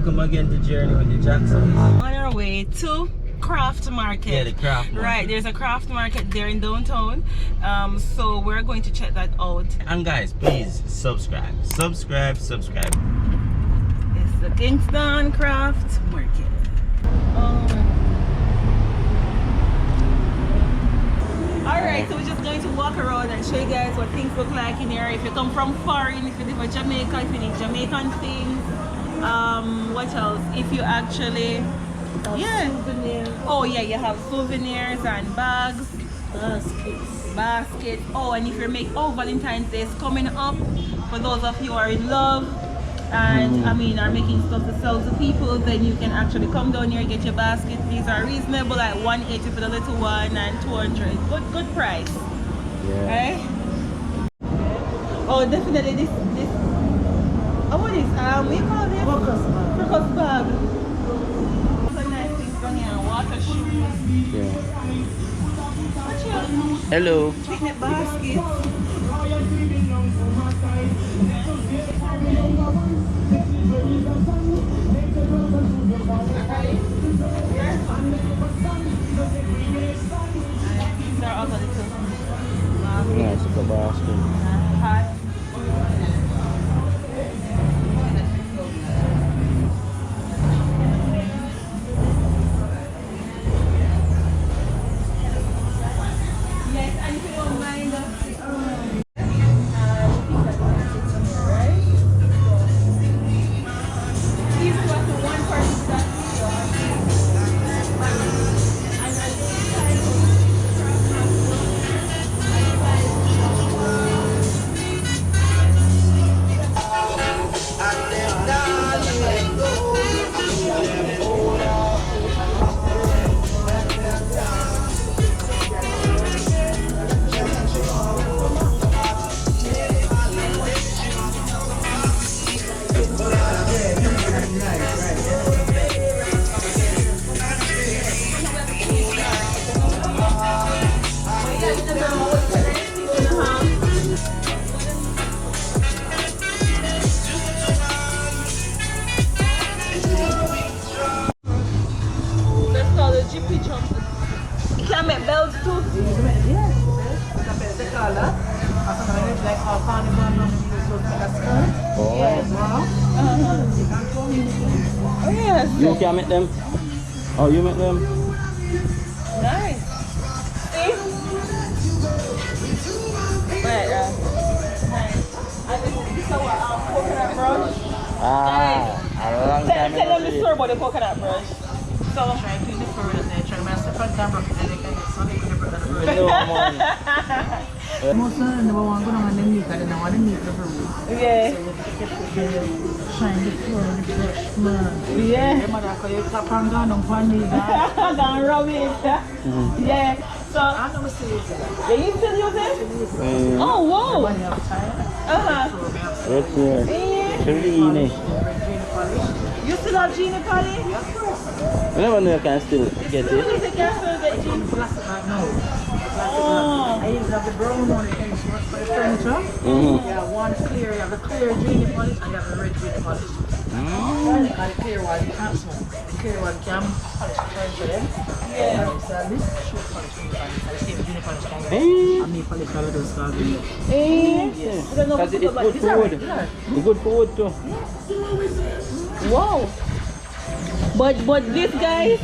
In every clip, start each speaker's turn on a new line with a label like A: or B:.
A: Welcome again to Journey with the Jacksons.
B: On our way to Craft Market.
A: Yeah, the Craft Market.
B: Right, there's a Craft Market there in downtown. So we're going to check that out.
A: And guys, please subscribe. Subscribe.
B: It's the Kingston Craft Market. Alright, so we're just going to walk around and show you guys what things look like in here. If you come from foreign, if you live in Jamaica, if you need Jamaican things. What else? If you actually souvenirs. Oh yeah, you have souvenirs and bags. Baskets. Oh, and if you're Valentine's Day is coming up, for those of you who are in love and are making stuff to sell to people, then you can actually come down here and get your basket. These are reasonable, like 180 for the little one and 200. Good price. Yeah. Right? Oh, definitely this. Oh, what is we call this? Crocus bag. Some nice things down here. Water shoes.
A: Yeah.
B: What's your
A: Hello.
B: picnic basket? These are all the little
A: Nice little basket.
B: hot. Yes, and if you don't mind, these was the one person that
A: You can make them? Oh, you make them?
B: nice. See? Right, nice. And this is our coconut brush.
A: A long time
B: Tell them the story about the coconut brush. So,
C: Trying to look for it and trying to master front camera because they can get something to put on the
A: no more.
C: most number one going on the meat, I don't want to meat the room.
B: yeah.
C: Shine the floor with the brush, man.
B: Yeah.
C: Your mother call you tap and down on one knee.
B: Don't rub it. Yeah. So,
C: I know still use it.
B: yeah, you still use it? Oh, wow.
C: When you have time,
A: Right here. Clean.
B: You still have genie polish?
A: I never know you can still get it.
B: You can still get genie.
C: plastic bag now.
B: Oh.
C: I used to have the brown one for the furniture. Yeah, one clear, you have the clear genie polish and you have the red genie polish. And the clear one you can't smoke. The clear one can polish the furniture then.
B: Yeah.
C: So this should polish the polish. And the same genie polish can get.
A: Hey.
C: And me polish all of those cars.
B: Yes. I don't know
A: Because
B: what
A: it's good for wood. It's good for wood too.
B: Wow. But this guys,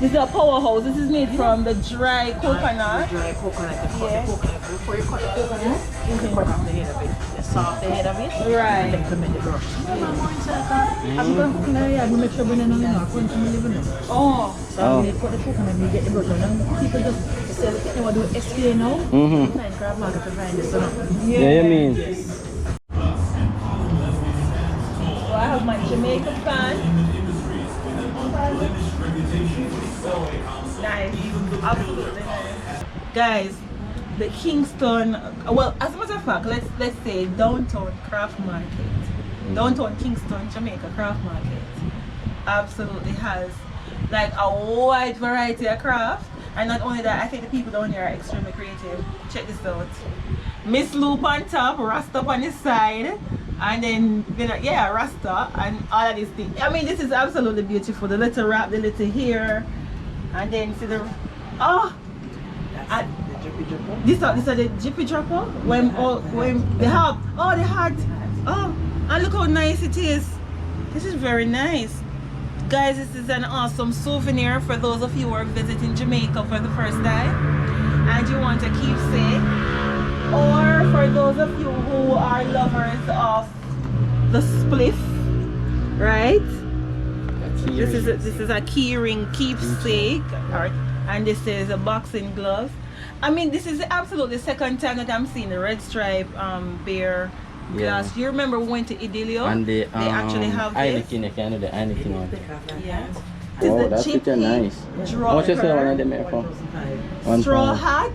B: this is a powerhouse. This is made from the dry coconut.
C: Dry coconut. You cut the coconut. Before you cut the coconut, you can cut off the head of it. You saw off the head of it.
B: Right.
C: And then implement the brush. I'm going to cook in the yard. Make sure we don't know. I'm going to live in it.
B: Oh.
C: So when you cut the coconut, you get the brush. And people just say, you want to do SPA now? Find Craft Market to find this.
A: Yeah, you mean?
C: Yes.
B: So I have my Jamaican fan. Nice. Absolutely nice. Guys, the Kingston, well, as a matter of fact, let's say Downtown Craft Market. Downtown Kingston, Jamaica Craft Market absolutely has like a wide variety of craft. And not only that, I think the people down here are extremely creative. Check this out. Miss Loop on top, Rasta on the side. And then yeah, Rasta and all of these things. I mean, this is absolutely beautiful. The little wrap, the little hair, and then see the This are the jippy dropper. When they have the hat. Oh, and look how nice it is. This is very nice. Guys, this is an awesome souvenir for those of you who are visiting Jamaica for the first time and you want a keepsake. Or for those of you who are lovers of the spliff, right? This is a key ring keepsake, and this is a boxing glove. I mean, this is absolutely the second time that I'm seeing the red stripe bear glass. You remember we went to Idilio?
A: And they
B: actually have this.
A: you can do the Heineken one.
B: Yeah.
A: Oh, that's pretty nice. How much is that one of them here for?
B: Straw hat,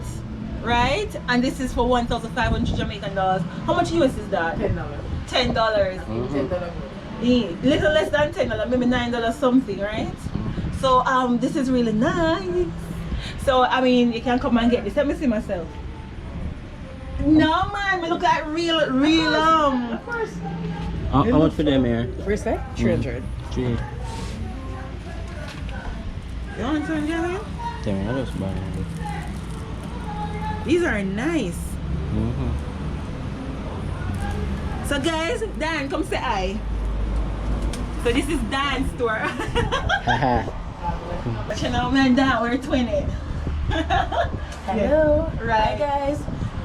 B: right? And this is for 1,500 Jamaican dollars. How much US is that? $10. Little less than $10, maybe $9 something, right? So this is really nice. So I mean, you can come and get this. Let me see myself. No man, we look like real Of course.
A: How much for them here?
C: Bracelet? 300.
A: 3.
B: You want some, Jeremy?
A: Tell me, I just buy them.
B: These are nice. So guys, Dan, come say hi. So this is Dan's store. But you know, me and Dan, we're twinning.
C: Hello.
B: Right.
C: Hi guys.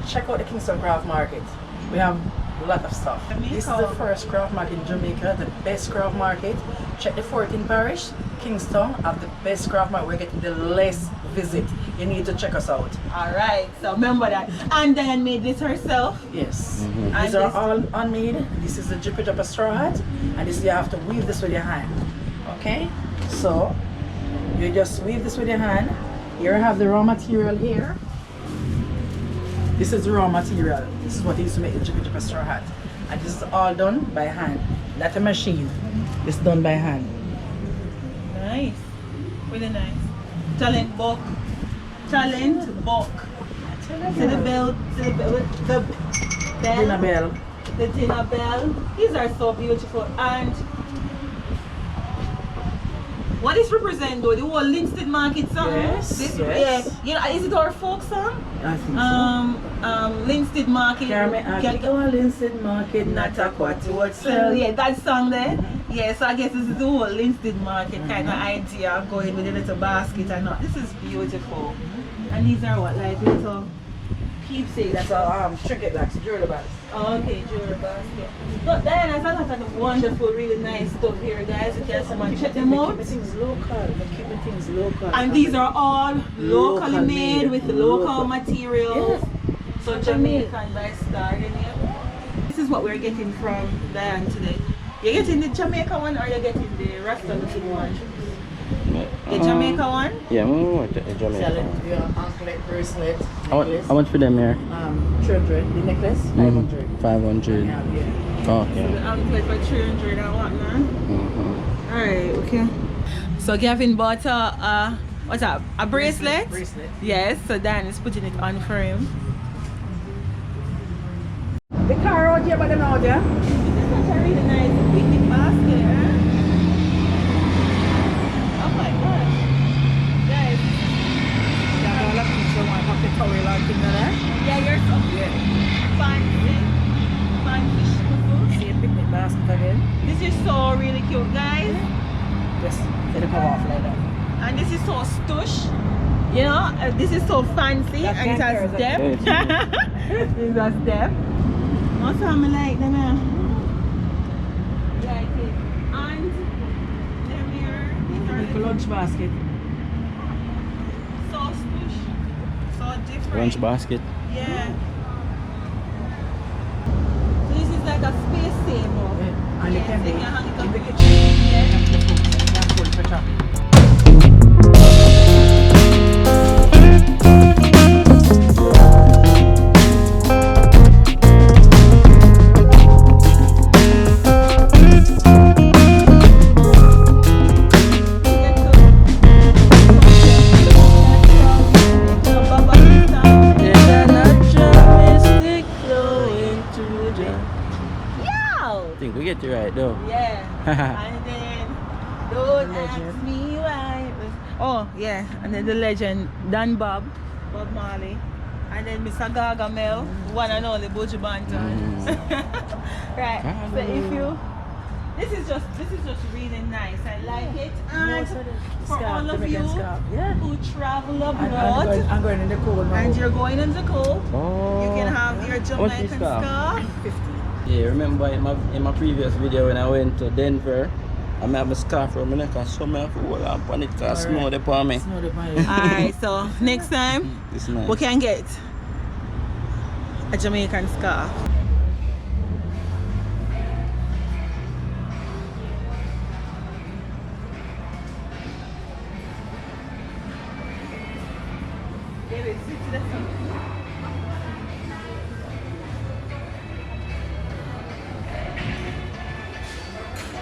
C: Check out the Kingston Craft Market. We have a lot of stuff. This is the first craft market in Jamaica, the best craft market. Check the 14th parish, Kingston, have the best craft market. We're getting the less visit. You need to check us out.
B: Alright, so remember that. And Diane made this herself.
C: Yes. These are all unmade. This is the Jippy Dropper straw hat, and this you have to weave this with your hand. Okay? So you just weave this with your hand. Here I have the raw material here. This is the raw material. This is what they used to make the Jippy Dropper straw hat. And this is all done by hand. Not a machine. It's done by hand.
B: Nice. Really nice. Talent book. Talent book. See the bell, the bell.
C: Dinner bell.
B: The dinner bell. These are so beautiful. And what is represent though? The whole Linstead Market song?
C: Yes, yes.
B: Yeah. You know, is it our folk song?
C: I think so.
B: Linstead Market.
C: Linstead Market, not a quarter would
B: So yeah, that song there. Yeah, so I guess this is the whole Linstead Market kind of idea of going with a little basket and all. This is beautiful. And these are what, like little keepsakes?
C: That's a trinket box, jewelry box.
B: Oh, okay, jewelry basket. But then I saw a lot of wonderful, really nice stuff here, guys. You can come and check them out.
C: Keep things local. Keep things local.
B: And these are all locally made with local materials.
C: Yes.
B: So Jamaican by Star. This is what we're getting from Diane today. You're getting the Jamaica one or you're getting the Rasta looking one? The Jamaica one?
A: Yeah, we want the Jamaica one.
C: Your anklet, bracelet,
A: How
C: necklace.
A: much for them here?
C: 300. The necklace, 500.
A: 500.
C: Yeah.
A: Oh,
B: The
A: okay.
B: anklet for 300 and whatnot. Alright, okay. So Gavin bought a bracelet?
C: Bracelet.
B: Yes, so Dan is putting it on for him.
C: The car out here, but them out there.
B: This is such a really nice picnic basket, huh? Oh my gosh. Guys.
C: Yeah, all of people want to have the towel or thing like that.
B: Yeah, you're so fancy. Fancy.
C: See a picnic basket again.
B: This is so really cute, guys.
C: Just let it come off like that.
B: And this is so stush. You know, this is so fancy
C: That's
B: and it has
C: canker,
B: depth. It has depth. Also, I like them here. Like it. And them here.
C: Like a lunch basket.
B: So stush. So different.
A: Lunch basket.
B: Yeah. So this is like a space saver.
C: Yeah. And you
B: Yes,
C: can
B: you can hang it
C: in
B: up.
C: the kitchen.
B: Yeah.
C: You can pull for chopping.
A: get it right though.
B: Yeah. And then don't ask me why. Oh yeah. And then the legend Bob Marley. And then Mr. Gargamel, one and only Buju Banton. Right. So if you this is just really nice. I like it. And for all of you who travel abroad
C: I'm going in the cold now.
B: and you're going in the cold,
A: Oh.
B: you can have your Jamaican scarf.
C: 50.
A: Yeah, remember in my previous video when I went to Denver, I have my scarf from my neck and so I have to hold on it because snow upon me.
C: Snow upon you.
B: Alright, so next time
A: It's nice.
B: we can get a Jamaican scarf.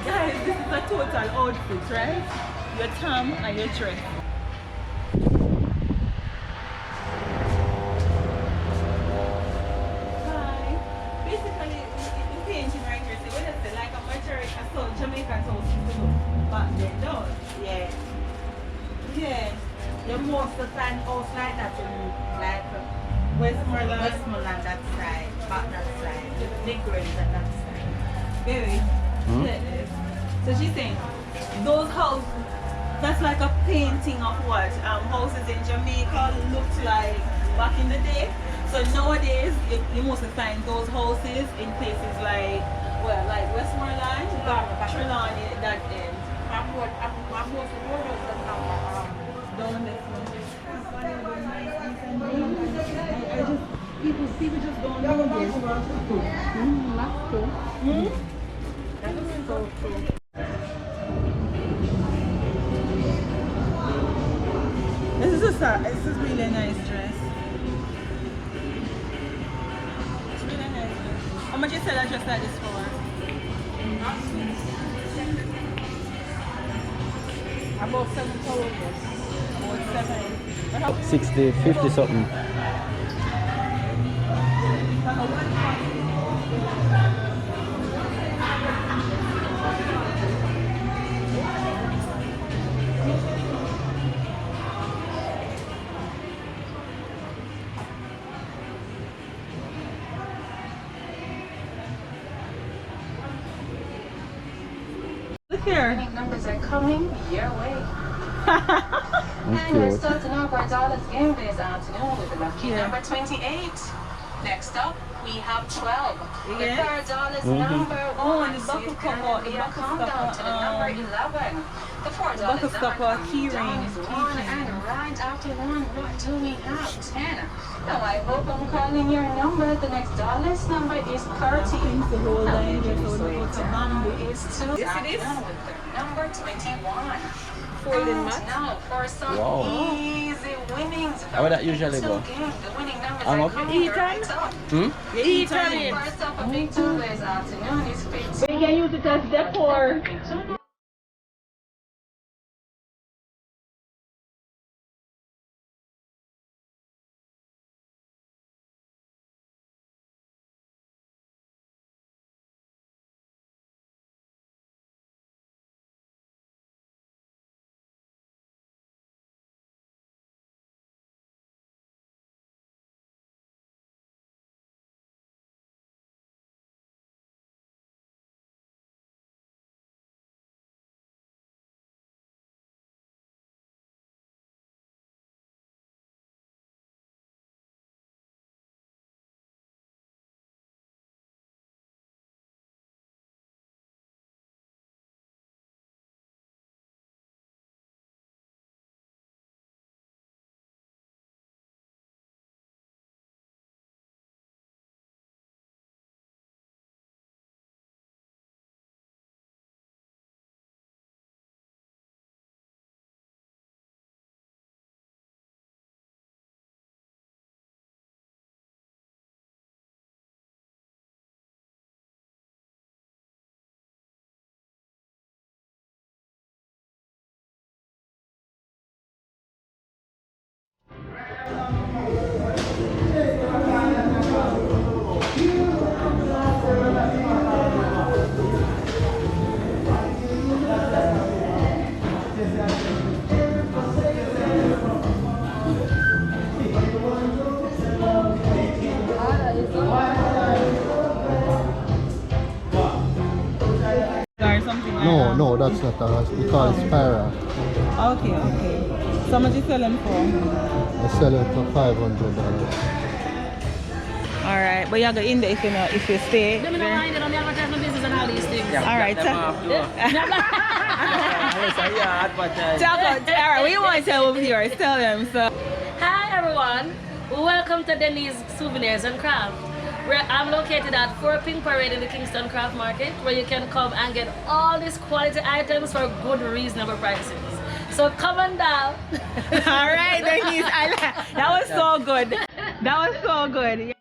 B: Guys, this is a total outfit, right? Your tam and your dress. Hi. Basically, the painting right here, see what I say, like a majority, so Jamaican house people back then, though. Yeah. Yeah.
D: You most of the time house like that in like Westmoreland that side, back that side, the Negroes at that side.
B: Baby. So she's saying, those houses, that's like a painting of what houses in Jamaica looked like back in the day. So nowadays, you mostly find those houses in places like, well, like Westmoreland, Trelawney, that end.
D: I'm most of the road that
B: Down this one. People just don't know this.
D: That's so true.
B: This is really a nice dress. It's really a nice dress. How much you sell a dress like this for?
D: About 7,000.
B: About 7.
A: 60, 50 something.
B: Look here.
E: Numbers are coming your way.
A: That's
E: And we're
A: cute.
E: starting off our dollars game this afternoon with the lucky number 28. Next up, we have 12. The
B: Yeah.
E: third dollars number
B: Oh,
E: one.
B: and the
E: So
B: buckle
E: it's gonna
B: stopper,
E: be
B: the
E: a
B: buckle
E: countdown to the
B: stopper,
E: number 11. The $4
B: buckle stopper,
E: number
B: key
E: down
B: ring,
E: is
B: key
E: one,
B: ring.
E: and right after one, what do we have? 10. Now I hope I'm calling your number. The next dollars number is 30.
B: Things to hold on here, so
E: So
B: it's
E: it's
B: a bamboo.
E: is 2.
B: Yes, it is.
E: With the number 21.
B: Folding
E: And
B: mat.
E: now for some
A: Wow.
E: easy winnings.
A: How would that usually go?
E: The winning numbers
A: I'm
E: are
A: up.
E: coming right up.
A: Hmm?
B: You eat on it.
E: First up, a big two this afternoon is 15.
B: You can use it as decor.
F: It's not a, we call it spiral.
B: Okay, okay. So much you sell them for?
F: I sell it for $500.
B: Alright, but you go in there if you know, if you stay.
C: Let me know why they don't advertise my business and all these things.
B: Alright, so alright, what you want to tell over here? Tell them so.
C: Hi everyone, welcome to Denise Souvenirs and Craft. I'm located at 4 Pink Parade in the Kingston Craft Market, where you can come and get all these quality items for good, reasonable prices. So come on down.
B: Alright, Denise, that was so good. That was so good.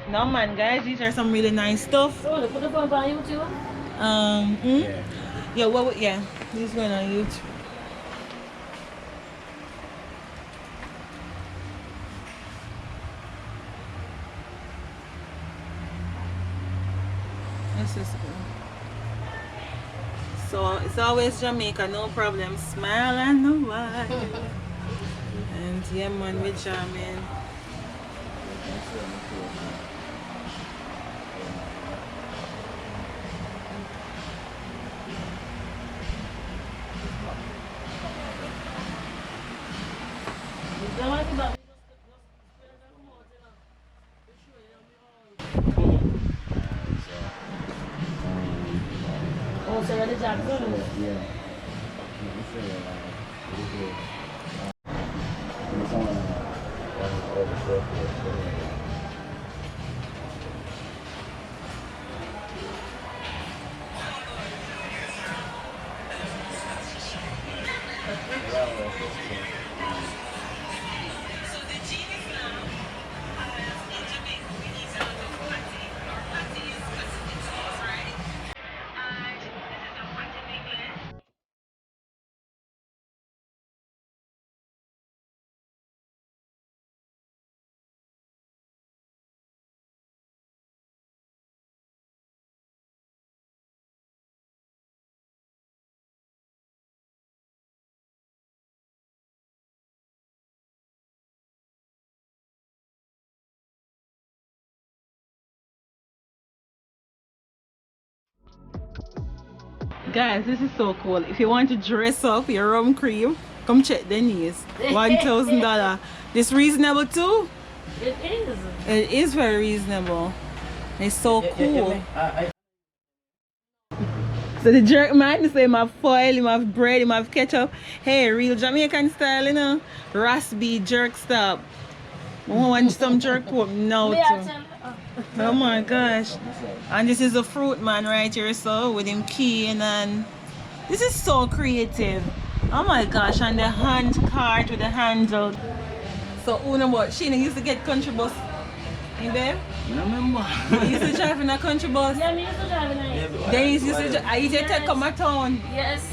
B: No man, guys, these are some really nice stuff.
C: Oh, put the phone on YouTube.
B: Yeah, what? Yeah, this is going on YouTube. This is good. So it's always Jamaica, no problem. Smile and no why. And yeah, man, we're jamming.
C: Oh, so you're the Jackson?
A: Yeah.
B: Guys, this is so cool. If you want to dress up your rum cream, come check Denise. $1,000. This reasonable too?
C: It is.
B: It is very reasonable. It's so cool. So the jerk man, so him have foil, him have bread, him have ketchup. Hey, real Jamaican style, you know. Raspy jerk stop. I want some jerk pork now too. Oh my gosh. And this is a fruit man right here, so with him keying, and this is so creative. Oh my gosh, and the hand cart with the handle. So Una, what she used to get country bus in there?
A: I remember.
B: You used to drive in a country bus?
C: Yeah, me used to drive in it.
B: Then you used to I used to come to town.
C: Yes.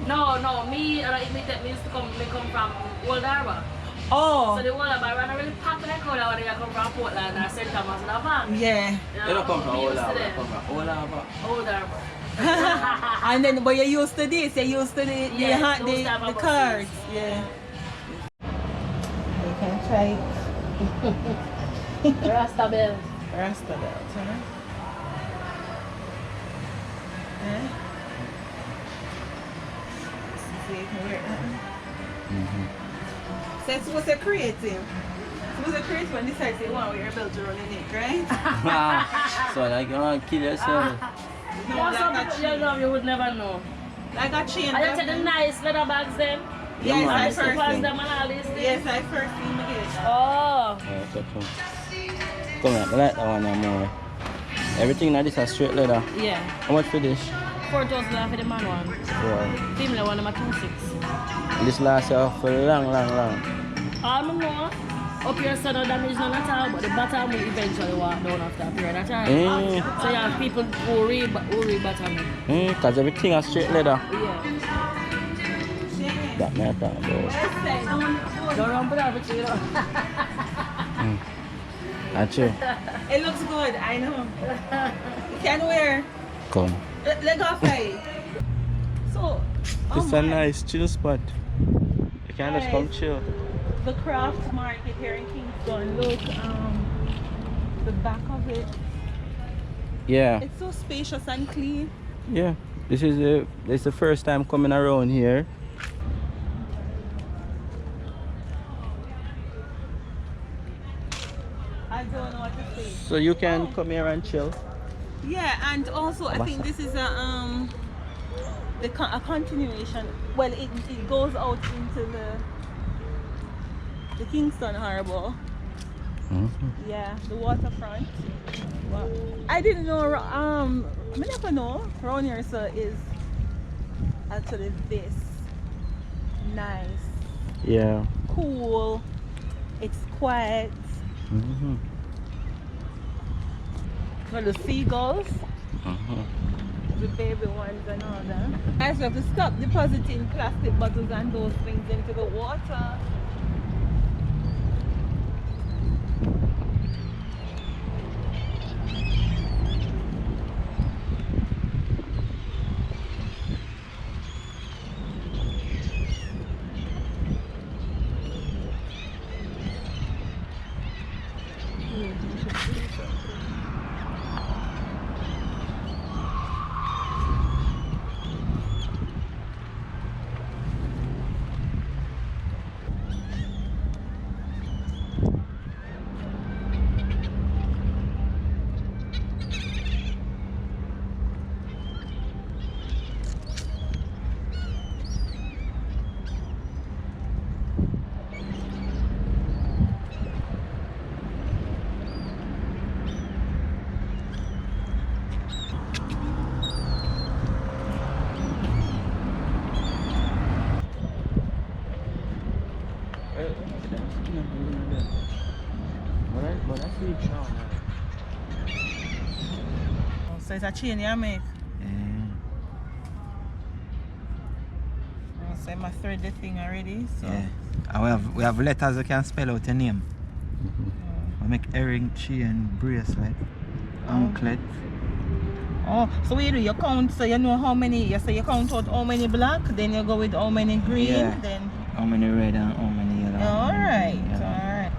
C: No, me used to come from Old Harbour.
B: Oh.
C: So the Old Harbour ran a really packed like crowd when they come from Portland or St. Thomas in a van.
B: Yeah.
A: They don't come from Old Harbour, they come from Old Harbour.
C: Old Harbour.
B: And then, but you used to this, you used to the cards. Yeah. You can try it.
C: Rasta belt.
B: Rasta belt, huh? Yeah. See if you can wear it. So it's supposed to be creative. Supposed to creative when decide to want to wear a belt around your neck, right?
A: So like you want to kill yourself.
B: No,
C: Yeah,
B: like
C: some
B: a
C: people
B: chain.
C: you know, you would never know.
B: Like a chain.
C: And you take the nice leather bags them.
B: Yes,
A: Yeah,
B: I
C: And the
B: first
C: slippers
B: thing.
C: them and all these things.
B: Yes, I first thing to get.
C: Oh.
A: Come on, I like that one more. Everything like this is straight leather.
C: Yeah.
A: How much for this?
C: $4,000 for the man one.
A: Wow.
C: Female one, I'm at 2,600.
A: This lasts you for long.
C: I don't know. Up here, so no damage none at all, but the bottom will eventually walk down after a period of time. So you have people who re-bottom it.
A: Because everything is straight leather.
C: Yeah.
A: That me I talk about.
C: Don't run with that, you know.
A: Actually,
B: It looks good, I know. You can wear.
A: come.
B: Leg off right. So,
A: It's a nice chill spot. You can just come
B: Guys.
A: chill.
B: The craft market here in Kingston. Look, the back of it.
A: Yeah,
B: It's so spacious and clean.
A: yeah. This is the first time coming around here.
B: I don't know what to say.
A: So you can
B: Oh.
A: come here and chill.
B: Yeah, and also I think this is a continuation. Well, it goes out into the Kingston Harbour. Yeah, the waterfront. Wow. I didn't know. I never know. Around here, so is actually this nice,
A: Yeah.
B: cool. It's quiet. Well, the seagulls, the baby ones, and all that. I have to stop depositing plastic bottles and those things into the water. So it's a chain you make. So I'm thread the thing already. So
G: Yeah. And we have letters you can spell out your name. We make earring, chain, bracelet, anklet.
B: oh, so what you do? You count, so you know how many. You say you count out how many black, then you go with how many green,
G: Yeah.
B: then.
G: How many red and how many yellow.
B: All right,
G: Yeah.
B: all right.